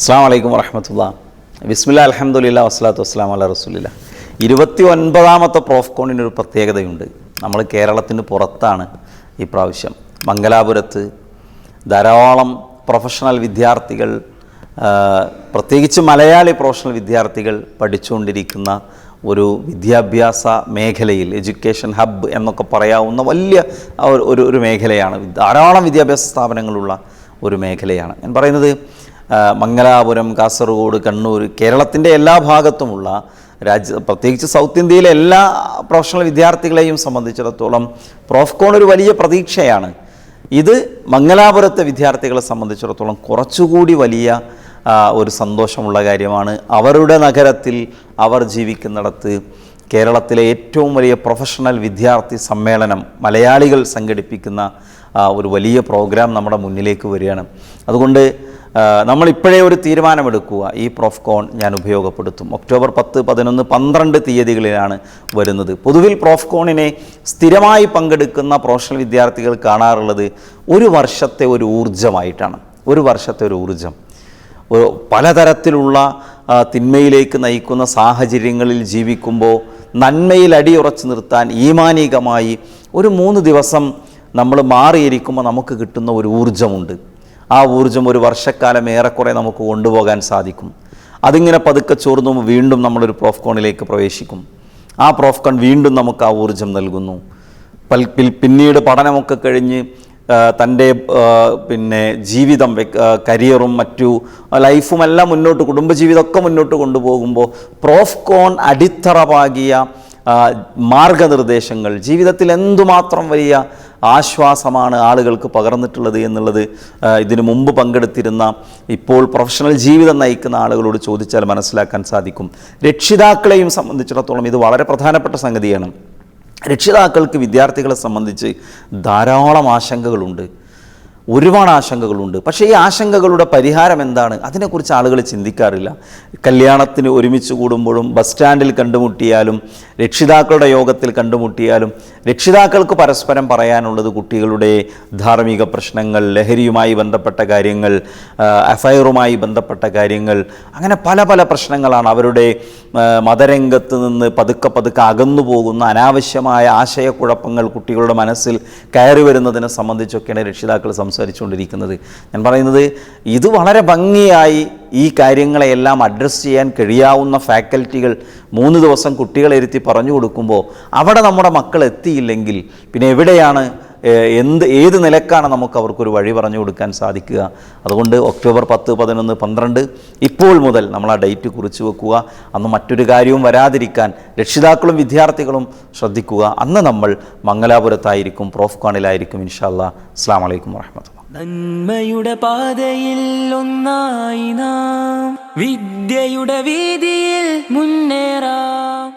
അസ്സലാമു അലൈക്കും വറഹ്മത്തുള്ളാഹി. ബിസ്മില്ലാ അൽഹംദുലില്ലാ വസ്സലാത്തു വസ്സലാമു അലാ റസൂലില്ലാ. 29ാമത്തെ പ്രോഫ്കോണിനൊരു പ്രത്യേകതയുണ്ട്. നമ്മൾ കേരളത്തിന് പുറത്താണ് ഈ പ്രാവശ്യം. മംഗലാപുരത്ത് ധാരാളം പ്രൊഫഷണൽ വിദ്യാർത്ഥികൾ, പ്രത്യേകിച്ച് മലയാളി പ്രൊഫഷണൽ വിദ്യാർത്ഥികൾ പഠിച്ചുകൊണ്ടിരിക്കുന്ന ഒരു വിദ്യാഭ്യാസ മേഖലയിൽ, എഡ്യൂക്കേഷൻ ഹബ്ബ് എന്നൊക്കെ പറയാവുന്ന വലിയ ഒരു മേഖലയാണ്. ധാരാളം വിദ്യാഭ്യാസ സ്ഥാപനങ്ങളുള്ള ഒരു മേഖലയാണ്. ഞാൻ പറയുന്നത് മംഗലാപുരം, കാസർഗോഡ്, കണ്ണൂർ, കേരളത്തിൻ്റെ എല്ലാ ഭാഗത്തുമുള്ള പ്രത്യേകിച്ച് സൗത്ത് ഇന്ത്യയിലെ എല്ലാ പ്രൊഫഷണൽ വിദ്യാർത്ഥികളെയും സംബന്ധിച്ചിടത്തോളം പ്രോഫ്കോൺ ഒരു വലിയ പ്രതീക്ഷയാണ്. ഇത് മംഗലാപുരത്തെ വിദ്യാർത്ഥികളെ സംബന്ധിച്ചിടത്തോളം കുറച്ചുകൂടി വലിയ ഒരു സന്തോഷമുള്ള കാര്യമാണ്. അവരുടെ നഗരത്തിൽ അവർ ജീവിക്കുന്നിടത്ത് കേരളത്തിലെ ഏറ്റവും വലിയ പ്രൊഫഷണൽ വിദ്യാർത്ഥി സമ്മേളനം മലയാളികൾ സംഘടിപ്പിക്കുന്ന ഒരു വലിയ പ്രോഗ്രാം നമ്മുടെ മുന്നിലേക്ക് വരികയാണ്. അതുകൊണ്ട് നമ്മളിപ്പോഴേ ഒരു തീരുമാനമെടുക്കുക. ഈ പ്രോഫ്കോൺ ഞാൻ ഉപയോഗപ്പെടുത്തും. ഒക്ടോബർ 10, 11, 12 തീയതികളിലാണ് വരുന്നത്. പൊതുവിൽ പ്രോഫ്കോണിനെ സ്ഥിരമായി പങ്കെടുക്കുന്ന പ്രൊഫഷണൽ വിദ്യാർത്ഥികൾ കാണാറുള്ളത് ഒരു വർഷത്തെ ഒരു ഊർജ്ജമായിട്ടാണ്. ഒരു വർഷത്തെ ഒരു ഊർജ്ജം, പലതരത്തിലുള്ള തിന്മയിലേക്ക് നയിക്കുന്ന സാഹചര്യങ്ങളിൽ ജീവിക്കുമ്പോൾ നന്മയിൽ അടിയുറച്ചു നിർത്താൻ ഈമാനികമായി ഒരു 3 ദിവസം നമ്മൾ മാറിയിരിക്കുമ്പോൾ നമുക്ക് കിട്ടുന്ന ഒരു ഊർജ്ജമുണ്ട്. ആ ഊർജ്ജം ഒരു വർഷക്കാലം ഏറെക്കുറെ നമുക്ക് കൊണ്ടുപോകാൻ സാധിക്കും. അതിങ്ങനെ പതുക്കെ ചോർന്നു വീണ്ടും നമ്മളൊരു പ്രോഫ്കോണിലേക്ക് പ്രവേശിക്കും. ആ പ്രോഫ്കോൺ വീണ്ടും നമുക്ക് ആ ഊർജ്ജം നൽകുന്നു. പിന്നീട് പഠനമൊക്കെ കഴിഞ്ഞ് തൻ്റെ ജീവിതം, കരിയറും മറ്റു ലൈഫുമെല്ലാം മുന്നോട്ട്, കുടുംബജീവിതമൊക്കെ മുന്നോട്ട് കൊണ്ടുപോകുമ്പോൾ പ്രോഫ്കോൺ അടിത്തറ പാകിയ മാർഗനിർദ്ദേശങ്ങൾ ജീവിതത്തിൽ എന്തുമാത്രം വലിയ ആശ്വാസമാണ് ആളുകൾക്ക് പകർന്നിട്ടുള്ളത് എന്നുള്ളത് ഇതിനു മുമ്പ് പങ്കെടുത്തിരുന്ന, ഇപ്പോൾ പ്രൊഫഷണൽ ജീവിതം നയിക്കുന്ന ആളുകളോട് ചോദിച്ചാൽ മനസ്സിലാക്കാൻ സാധിക്കും. രക്ഷിതാക്കളെയും സംബന്ധിച്ചിടത്തോളം ഇത് വളരെ പ്രധാനപ്പെട്ട സംഗതിയാണ്. രക്ഷിതാക്കൾക്ക് വിദ്യാർത്ഥികളെ സംബന്ധിച്ച് ധാരാളം ആശങ്കകളുണ്ട്, ഒരുപാട് ആശങ്കകളുണ്ട്. പക്ഷേ ഈ ആശങ്കകളുടെ പരിഹാരം എന്താണ്, അതിനെക്കുറിച്ച് ആളുകൾ ചിന്തിക്കാറില്ല. കല്യാണത്തിന് ഒരുമിച്ച് കൂടുമ്പോഴും, ബസ് സ്റ്റാൻഡിൽ കണ്ടുമുട്ടിയാലും, രക്ഷിതാക്കളുടെ യോഗത്തിൽ കണ്ടുമുട്ടിയാലും രക്ഷിതാക്കൾക്ക് പരസ്പരം പറയാനുള്ളത് കുട്ടികളുടെ ധാർമ്മിക പ്രശ്നങ്ങൾ, ലഹരിയുമായി ബന്ധപ്പെട്ട കാര്യങ്ങൾ, അഫയറുമായി ബന്ധപ്പെട്ട കാര്യങ്ങൾ, അങ്ങനെ പല പല പ്രശ്നങ്ങളാണ്. അവരുടെ മതരംഗത്ത് നിന്ന് പതുക്കെ അകന്നു പോകുന്ന അനാവശ്യമായ ആശയക്കുഴപ്പങ്ങൾ കുട്ടികളുടെ മനസ്സിൽ കയറി വരുന്നതിനെ സംബന്ധിച്ചൊക്കെയാണ് രക്ഷിതാക്കൾ സംസാരിച്ചുകൊണ്ടിരിക്കുന്നത്. ഞാൻ പറയുന്നത് ഇത് വളരെ ഭംഗിയായി ഈ കാര്യങ്ങളെയെല്ലാം അഡ്രസ്സ് ചെയ്യാൻ കഴിയാവുന്ന ഫാക്കൽറ്റികൾ 3 ദിവസം കുട്ടികളെ ഇരുത്തി പറഞ്ഞു കൊടുക്കുമ്പോൾ അവിടെ നമ്മുടെ മക്കൾ എത്തിയില്ലെങ്കിൽ പിന്നെ എവിടെയാണ്, ഏത് നിലക്കാണ് നമുക്ക് അവർക്കൊരു വഴി പറഞ്ഞു കൊടുക്കാൻ സാധിക്കുക? അതുകൊണ്ട് ഒക്ടോബർ 10, 11, 12 ഇപ്പോൾ മുതൽ നമ്മൾ ആ ഡേറ്റ് കുറിച്ച് വെക്കുക. അന്ന് മറ്റൊരു കാര്യവും വരാതിരിക്കാൻ രക്ഷിതാക്കളും വിദ്യാർത്ഥികളും ശ്രദ്ധിക്കുക. അന്ന് നമ്മൾ മംഗലാപുരത്തായിരിക്കും, പ്രോഫ്കോണിലായിരിക്കും ഇൻഷാ അല്ലാഹ്. അസ്സലാമു അലൈക്കും വറഹ്മത്തുള്ളാഹി. നന്മയുടെ പാതയിൽ ഒന്നായി നാം വിദ്യയുടെ വീതിയിൽ മുന്നേറാം.